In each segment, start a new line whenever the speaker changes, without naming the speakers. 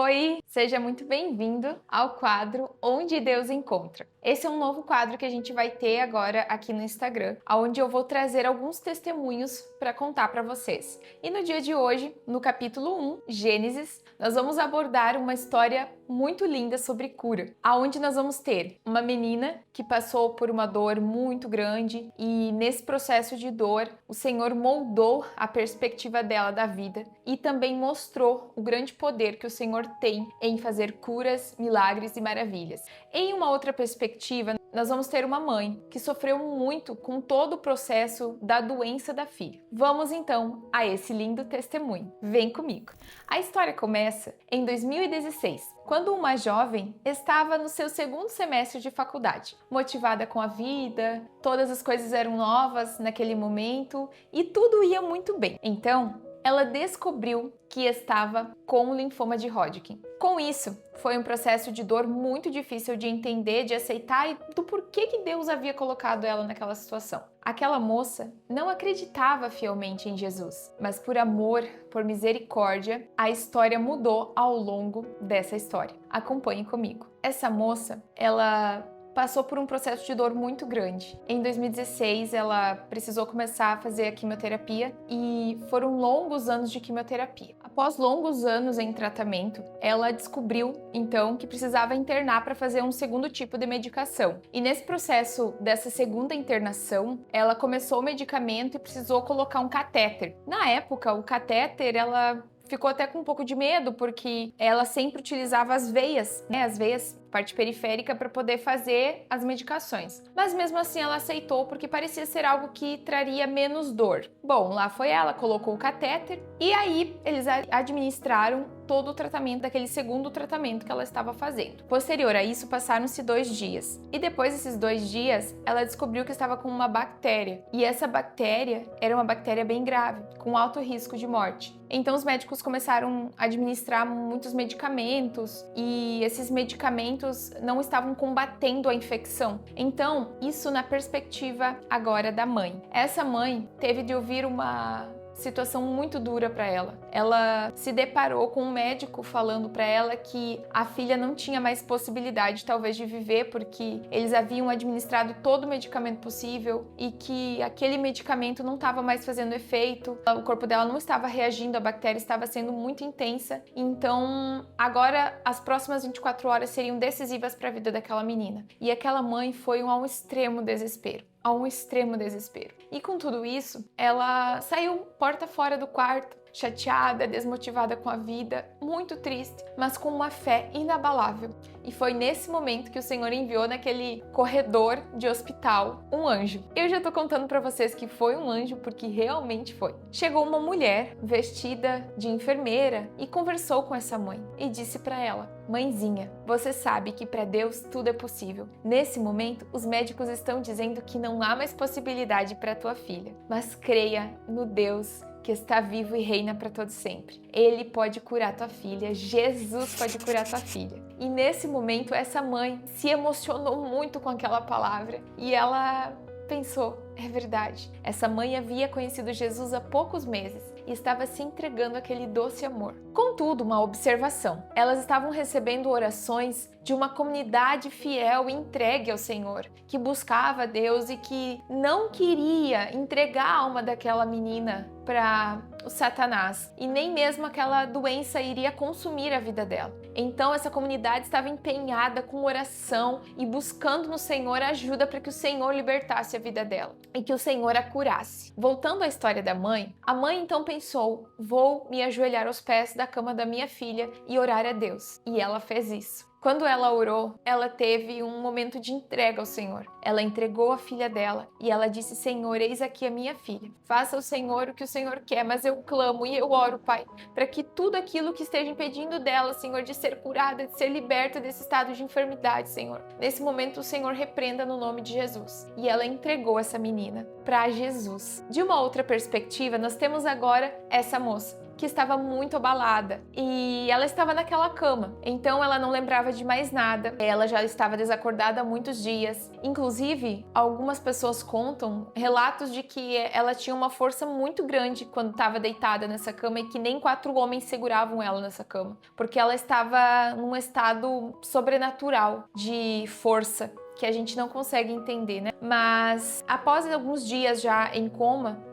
Oi, seja muito bem-vindo ao quadro Onde Deus Encontra. Esse é um novo quadro que a gente vai ter agora aqui no Instagram, onde eu vou trazer alguns testemunhos para contar para vocês. E no dia de hoje, no capítulo 1, Gênesis, nós vamos abordar uma história muito linda sobre cura, aonde nós vamos ter uma menina que passou por uma dor muito grande e nesse processo de dor, o Senhor moldou a perspectiva dela da vida e também mostrou o grande poder que o Senhor tem em fazer curas, milagres e maravilhas. Em uma outra perspectiva, nós vamos ter uma mãe que sofreu muito com todo o processo da doença da filha. Vamos então a esse lindo testemunho. Vem comigo. A história começa em 2016, quando uma jovem estava no seu segundo semestre de faculdade, motivada com a vida, todas as coisas eram novas naquele momento e tudo ia muito bem. Então, ela descobriu que estava com linfoma de Hodgkin. Com isso, foi um processo de dor muito difícil de entender, de aceitar e do porquê que Deus havia colocado ela naquela situação. Aquela moça não acreditava fielmente em Jesus, mas por amor, por misericórdia, a história mudou ao longo dessa história. Acompanhe comigo. Essa moça, ela passou por um processo de dor muito grande. Em 2016, ela precisou começar a fazer a quimioterapia e foram longos anos de quimioterapia. Após longos anos em tratamento, ela descobriu, então, que precisava internar para fazer um segundo tipo de medicação. E nesse processo dessa segunda internação, ela começou o medicamento e precisou colocar um catéter. Na época, o catéter, ela ficou até com um pouco de medo, porque ela sempre utilizava as veias, as veias, parte periférica, para poder fazer as medicações. Mas mesmo assim ela aceitou, porque parecia ser algo que traria menos dor. Bom, lá foi ela, colocou o catéter e aí eles administraram todo o tratamento daquele segundo tratamento que ela estava fazendo. Posterior a isso, passaram-se 2 dias. E depois desses 2 dias, ela descobriu que estava com uma bactéria. E essa bactéria era uma bactéria bem grave, com alto risco de morte. Então os médicos começaram a administrar muitos medicamentos e esses medicamentos não estavam combatendo a infecção. Então, isso na perspectiva agora da mãe. Essa mãe teve de ouvir uma situação muito dura para ela. Ela se deparou com um médico falando para ela que a filha não tinha mais possibilidade talvez de viver porque eles haviam administrado todo o medicamento possível e que aquele medicamento não estava mais fazendo efeito, o corpo dela não estava reagindo, a bactéria estava sendo muito intensa. Então, agora as próximas 24 horas seriam decisivas para a vida daquela menina. E aquela mãe foi a um extremo desespero. A um extremo desespero. E com tudo isso, ela saiu porta fora do quarto, chateada, desmotivada com a vida, muito triste, mas com uma fé inabalável. E foi nesse momento que o Senhor enviou naquele corredor de hospital um anjo. Eu já tô contando pra vocês que foi um anjo porque realmente foi. Chegou uma mulher vestida de enfermeira e conversou com essa mãe e disse pra ela: "Mãezinha, você sabe que para Deus tudo é possível. Nesse momento, os médicos estão dizendo que não há mais possibilidade para tua filha, mas creia no Deus que está vivo e reina para todo sempre. Ele pode curar tua filha, Jesus pode curar tua filha." E nesse momento, essa mãe se emocionou muito com aquela palavra e ela pensou: é verdade. Essa mãe havia conhecido Jesus há poucos meses e estava se entregando àquele doce amor. Contudo, uma observação: elas estavam recebendo orações de uma comunidade fiel e entregue ao Senhor, que buscava a Deus e que não queria entregar a alma daquela menina para o Satanás, e nem mesmo aquela doença iria consumir a vida dela. Então essa comunidade estava empenhada com oração e buscando no Senhor ajuda para que o Senhor libertasse a vida dela e que o Senhor a curasse. Voltando à história da mãe, a mãe então pensou: vou me ajoelhar aos pés da cama da minha filha e orar a Deus. E ela fez isso. Quando ela orou, ela teve um momento de entrega ao Senhor. Ela entregou a filha dela e ela disse: Senhor, eis aqui a minha filha. Faça o Senhor o que o Senhor quer, mas eu clamo e eu oro, Pai, para que tudo aquilo que esteja impedindo dela, Senhor, de ser curada, de ser liberta desse estado de enfermidade, Senhor, nesse momento o Senhor repreenda no nome de Jesus. E ela entregou essa menina para Jesus. De uma outra perspectiva, nós temos agora essa moça que estava muito abalada e ela estava naquela cama. Então ela não lembrava de mais nada. Ela já estava desacordada há muitos dias. Inclusive, algumas pessoas contam relatos de que ela tinha uma força muito grande quando estava deitada nessa cama e que nem 4 homens seguravam ela nessa cama, porque ela estava num estado sobrenatural de força que a gente não consegue entender, né? Mas após alguns dias já em coma,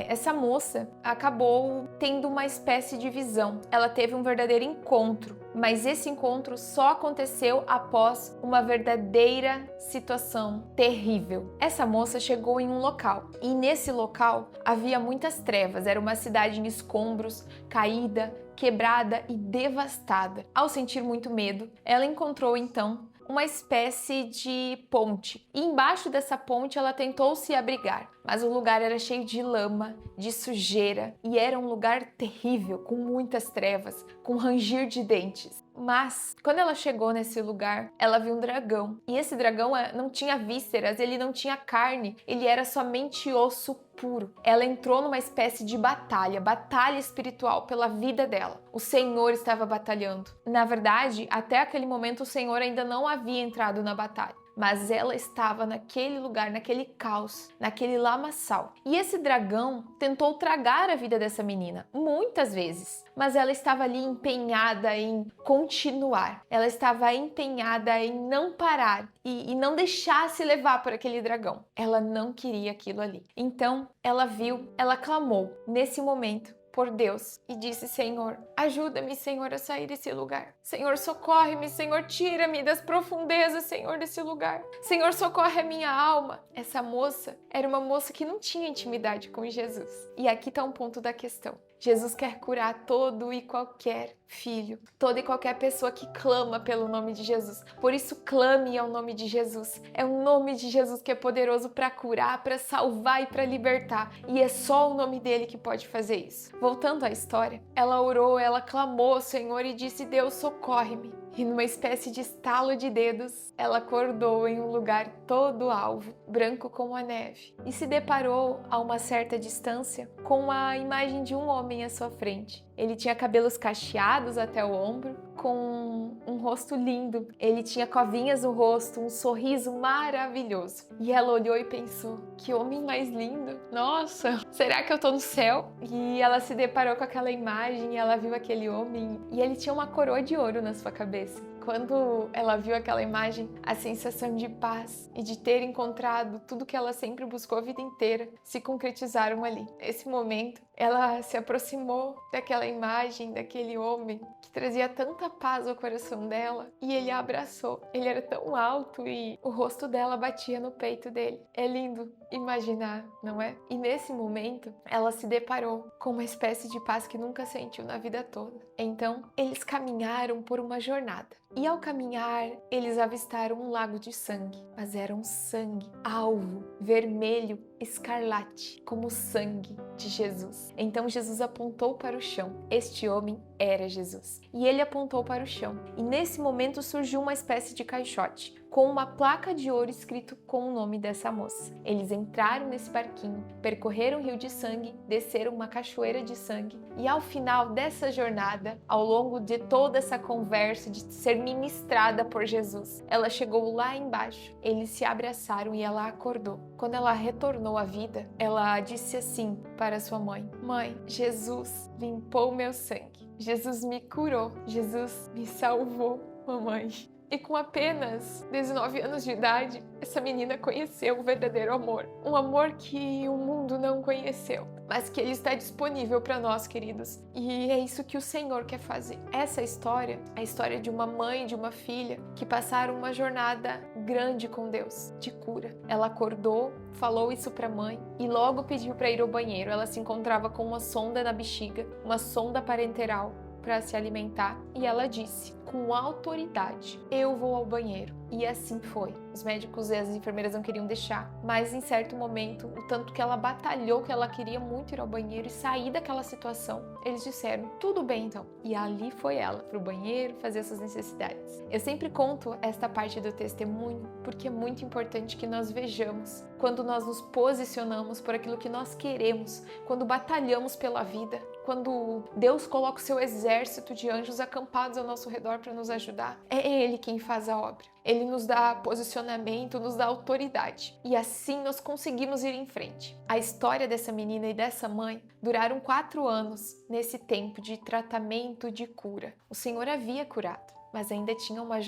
essa moça acabou tendo uma espécie de visão. Ela teve um verdadeiro encontro, mas esse encontro só aconteceu após uma verdadeira situação terrível. Essa moça chegou em um local e nesse local havia muitas trevas. Era uma cidade em escombros, caída, quebrada e devastada. Ao sentir muito medo, ela encontrou então uma espécie de ponte. E embaixo dessa ponte ela tentou se abrigar, mas o lugar era cheio de lama, de sujeira e era um lugar terrível, com muitas trevas, com ranger de dentes. Mas, quando ela chegou nesse lugar, ela viu um dragão. E esse dragão não tinha vísceras, ele não tinha carne, ele era somente osso puro. Ela entrou numa espécie de batalha espiritual pela vida dela. O Senhor estava batalhando. Na verdade, até aquele momento o Senhor ainda não havia entrado na batalha. Mas ela estava naquele lugar, naquele caos, naquele lamaçal. E esse dragão tentou tragar a vida dessa menina, muitas vezes. Mas ela estava ali empenhada em continuar. Ela estava empenhada em não parar e não deixar se levar por aquele dragão. Ela não queria aquilo ali. Então, ela viu, ela clamou nesse momento por Deus e disse: Senhor, ajuda-me, Senhor, a sair desse lugar. Senhor, socorre-me, Senhor, tira-me das profundezas, Senhor, desse lugar. Senhor, socorre a minha alma. Essa moça era uma moça que não tinha intimidade com Jesus. E aqui está um ponto da questão. Jesus quer curar todo e qualquer filho, toda e qualquer pessoa que clama pelo nome de Jesus. Por isso, clame ao nome de Jesus. É o nome de Jesus que é poderoso para curar, para salvar e para libertar. E é só o nome dele que pode fazer isso. Voltando à história, ela orou, ela clamou ao Senhor e disse: Deus, socorre-me. E numa espécie de estalo de dedos, ela acordou em um lugar todo alvo, branco como a neve, e se deparou a uma certa distância com a imagem de um homem à sua frente. Ele tinha cabelos cacheados até o ombro, com um rosto lindo. Ele tinha covinhas no rosto, um sorriso maravilhoso. E ela olhou e pensou: que homem mais lindo! Nossa, será que eu tô no céu? E ela se deparou com aquela imagem e ela viu aquele homem e ele tinha uma coroa de ouro na sua cabeça. Quando ela viu aquela imagem, a sensação de paz e de ter encontrado tudo que ela sempre buscou a vida inteira se concretizaram ali. Nesse momento, ela se aproximou daquela imagem, daquele homem que trazia tanta paz ao coração dela e ele a abraçou. Ele era tão alto e o rosto dela batia no peito dele. É lindo imaginar, não é? E nesse momento, ela se deparou com uma espécie de paz que nunca sentiu na vida toda. Então, eles caminharam por uma jornada. E ao caminhar, eles avistaram um lago de sangue, mas era um sangue alvo, vermelho, escarlate, como o sangue de Jesus. Então Jesus apontou para o chão. Este homem era Jesus. E ele apontou para o chão. E nesse momento surgiu uma espécie de caixote, com uma placa de ouro escrito com o nome dessa moça. Eles entraram nesse barquinho, percorreram o rio de sangue, desceram uma cachoeira de sangue e ao final dessa jornada, ao longo de toda essa conversa, de ser ministrada por Jesus, ela chegou lá embaixo, eles se abraçaram e ela acordou. Quando ela retornou à vida, ela disse assim para sua mãe: Mãe, Jesus limpou meu sangue, Jesus me curou, Jesus me salvou, mamãe. E com apenas 19 anos de idade, essa menina conheceu o verdadeiro amor. Um amor que o mundo não conheceu, mas que ele está disponível para nós, queridos. E é isso que o Senhor quer fazer. Essa história é a história de uma mãe e de uma filha que passaram uma jornada grande com Deus, de cura. Ela acordou, falou isso para a mãe e logo pediu para ir ao banheiro. Ela se encontrava com uma sonda na bexiga, uma sonda parenteral, para se alimentar, e ela disse: com autoridade, eu vou ao banheiro. E assim foi. Os médicos e as enfermeiras não queriam deixar, mas em certo momento, o tanto que ela batalhou, que ela queria muito ir ao banheiro e sair daquela situação, eles disseram: tudo bem então. E ali foi ela pro banheiro fazer suas necessidades. Eu sempre conto esta parte do testemunho porque é muito importante que nós vejamos quando nós nos posicionamos por aquilo que nós queremos, quando batalhamos pela vida, quando Deus coloca o seu exército de anjos acampados ao nosso redor para nos ajudar, é Ele quem faz a obra. Ele nos dá posicionamento, nos dá autoridade. E assim nós conseguimos ir em frente. A história dessa menina e dessa mãe duraram 4 anos nesse tempo de tratamento, de cura. O Senhor havia curado, mas ainda tinha uma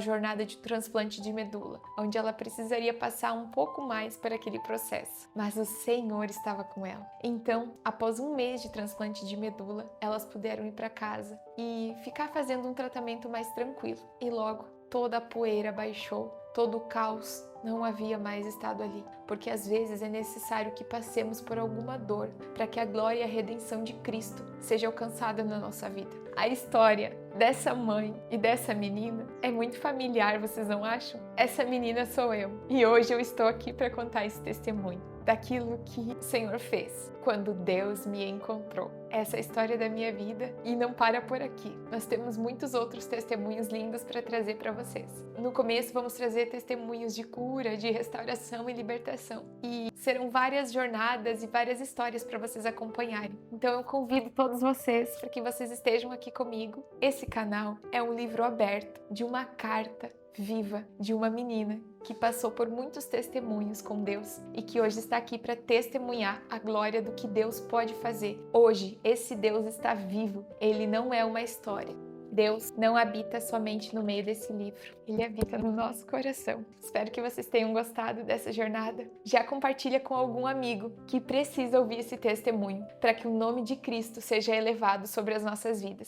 jornada de transplante de medula, onde ela precisaria passar um pouco mais para aquele processo. Mas o Senhor estava com ela. Então, após 1 mês de transplante de medula, elas puderam ir para casa e ficar fazendo um tratamento mais tranquilo. E logo, toda a poeira baixou, todo o caos não havia mais estado ali, porque às vezes é necessário que passemos por alguma dor para que a glória e a redenção de Cristo seja alcançada na nossa vida. A história dessa mãe e dessa menina é muito familiar, vocês não acham? Essa menina sou eu, e hoje eu estou aqui para contar esse testemunho daquilo que o Senhor fez quando Deus me encontrou. Essa é a história da minha vida e não para por aqui. Nós temos muitos outros testemunhos lindos para trazer para vocês. No começo vamos trazer testemunhos de cura, de restauração e libertação. E serão várias jornadas e várias histórias para vocês acompanharem. Então eu convido todos vocês para que vocês estejam aqui comigo. Esse canal é um livro aberto de uma carta viva de uma menina que passou por muitos testemunhos com Deus e que hoje está aqui para testemunhar a glória do que Deus pode fazer. Hoje, esse Deus está vivo, ele não é uma história. Deus não habita somente no meio desse livro, ele habita no nosso coração. Espero que vocês tenham gostado dessa jornada. Já compartilha com algum amigo que precisa ouvir esse testemunho, para que o nome de Cristo seja elevado sobre as nossas vidas.